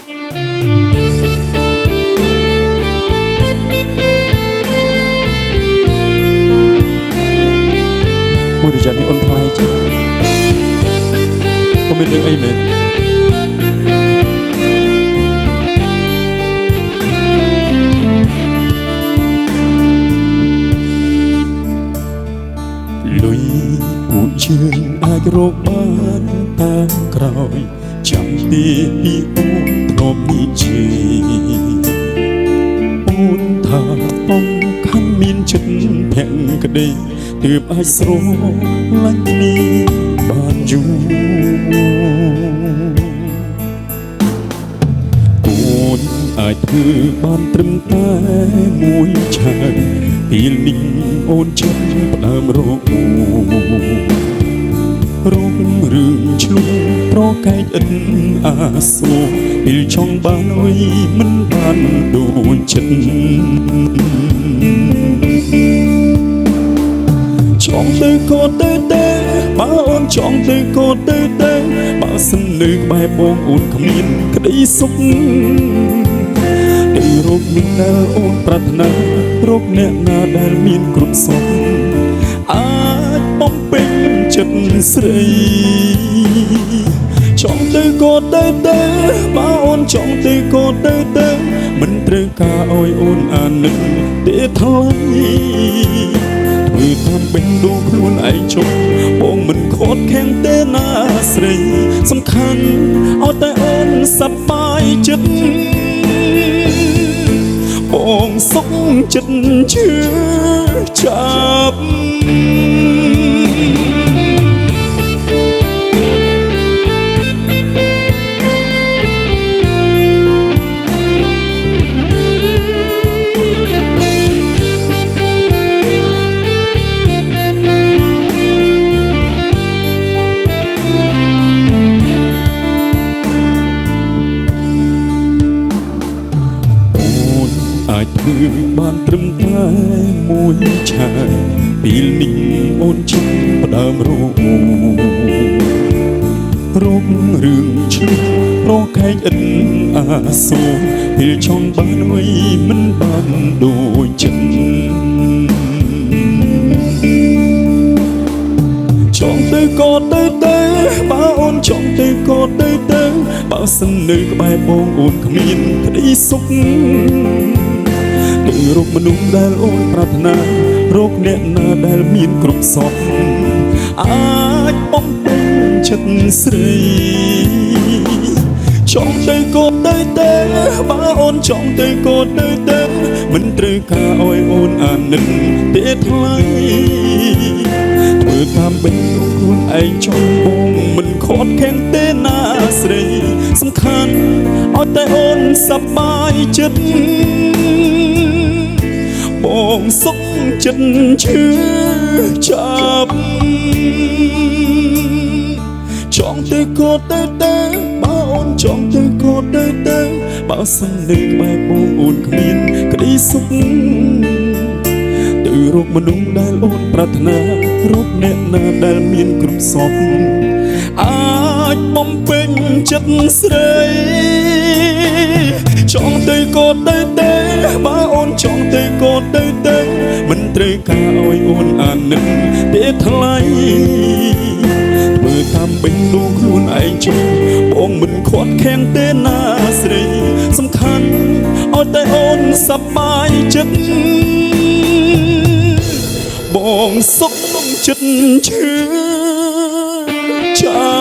មួយរយៈនេះអូនថ្លៃchứ không biếtរឿងអីមែនលុយពួកយើងអាចរកបានតាមក្រោយចាំទីពីអូនធ្លាប់និយាយអូនថាបងខំមានចិត្តភក្តីទើបអាចស្រឡាញ់គ្នាបានយូរអូនអាចធ្វើបានត្រឹមតែមួយឆានពេលនេះអូនចិត្តផ្ដើមរករឿងឆ្លុះប្រកែកឥតអាសូរពេលចង់បានអុយមិនបានដូចចិត្តចង់ទៅក៏ទៅបើអូនចង់ទៅក៏ទៅបើសិននៅក្បែរបងអូនគ្មានក្តីសុខទៅរកអ្នកដែលអូនប្រាថ្នារកអ្នកណាដែលមានគ្រប់សុខអាចបំពេញចិត្តស្រីចង់ទៅក៏ទៅបើអូនចង់ទៅក៏ទៅមិនត្រូវការឲ្យអូនអាណិតទេថ្លៃធ្វើតាមបេះដូងខ្លួនឯងចុះបងមិនខត់ខាំងទេណាស្រីសំខាន់ឲ្យតែអូនសប្បាយចិត្តបងសុខចិត្តជឿចាប់អាចធ្វើបានត្រឹមតែមួយឆានពេលនេះអូនជិះផ្ដើមរករឿងឆ្លុះប្រកែកឥតអាសូរពេលចង់បានអុយមិនបានដូចចិត្តចង់ទៅក៏ទៅបើអូនចង់ទៅក៏ទៅបើសិននៅក្បែរបងអូនគ្មានក្តីសុខទៅរកមនុស្សដែលអូនប្រាថ្នារកអ្នកណាដែលមានគ្រប់សុខអាចបំពេញចិត្តស្រីចង់ទៅក៏ទៅបើអូនចង់ទៅក៏ទៅមិនត្រូវការឲ្យអូនអាណិតទេថ្លៃធ្វើតាមបេះដូងខ្លួនឯងចង់បងមិនខត់ខាំងទេណាស្រីសំខាន់ឲ្យតែអូនសប្បាយចិត្តបងសុខចិត្តឈឺចាប់ចង់ទៅក៏ទៅបើអូនចង់ទៅក៏ទៅបើសិននៅក្បែរបងអូនគ្មានក្តីសុខទៅរកមនុស្សដែលអូនប្រាថ្នារកអ្នកណាដែលមានគ្រប់សុខអាចបំពេញចិត្តស្រីចង់ទៅក៏ទៅបើអូនចង់ទៅក៏ទៅមិនត្រូវការឲ្យអូនអាណិតទេថ្លៃធ្វើតាមបេះដូងខ្លួនឯងចុះបងមិនខត់ខាំងទេណាស្រីសំខាន់ឲ្យតែអូនសប្បាយចិត្តបងសុខចិត្តឈឺចា